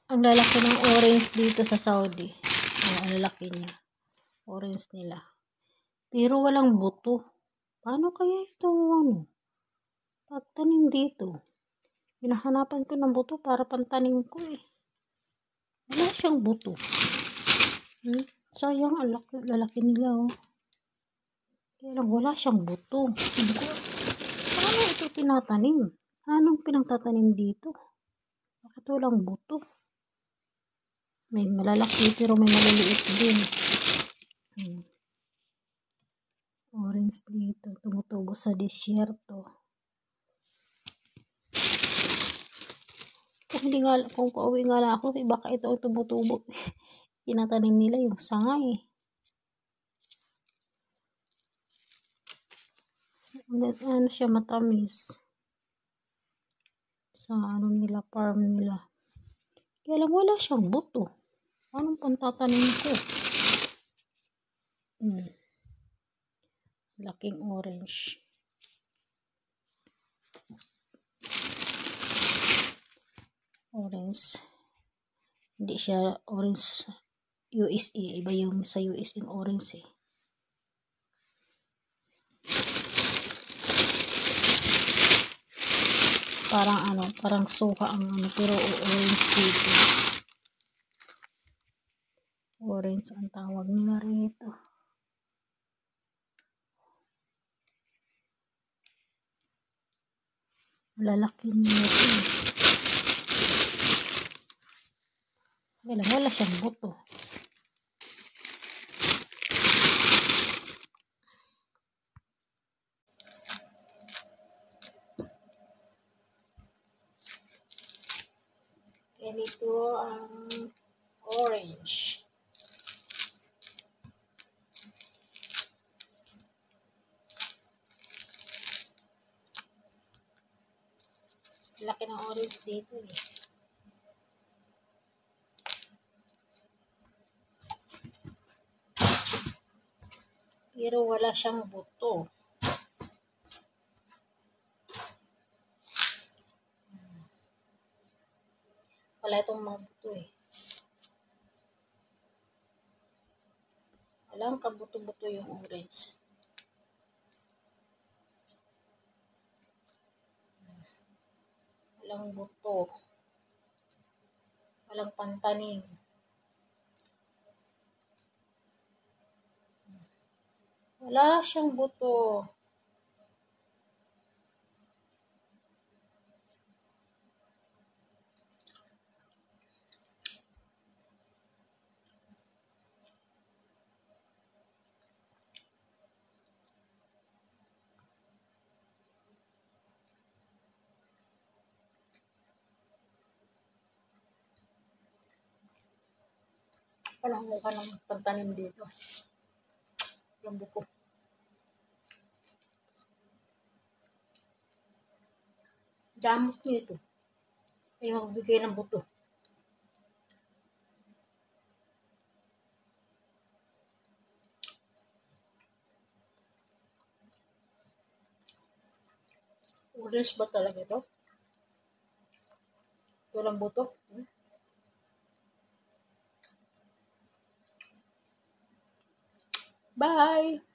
Ang lalaki ng orange dito sa Saudi. Ang lalaki niya. Orange nila. Pero walang buto. Paano kaya ito pagtanim dito? Hinahanapan ko ng buto para pantanim ko eh. Wala siyang buto. Sayang, ang lalaki nila oh. Kaya lang wala siyang buto. Paano ito tinatanim? Anong pinagtatanim dito? Bakit walang buto? May malalaki pero may maliliit din. Orange dito. Tumutubo sa disyerto. Kung pauwi nga lang ako, baka ito ang tumutubo. Tinatanim nila yung sangay. Ano siya, matamis. Sa nila, farm nila. Kaya lang wala siyang buto. Anong pantatanim ko? Laking orange. Orange. Hindi siya orange USA. Iba yung sa US yung orange eh. Parang suka ang pero orange dito. Orange ang tawag nila rito. Lalaki niya ito. Wala siyang buto. Ganito ang orange. Laki ng orange dito eh. Pero wala siyang buto. Wala itong mga buto eh. Walang kabuto-buto yung orange. Walang buto. Walang pantanim. Wala siyang buto. Walang mukha ng pantanim dito. Yung buko. Damos nito. Ay magbigay ng buto. Orange ba talaga ito? Ito lang buto. Bye!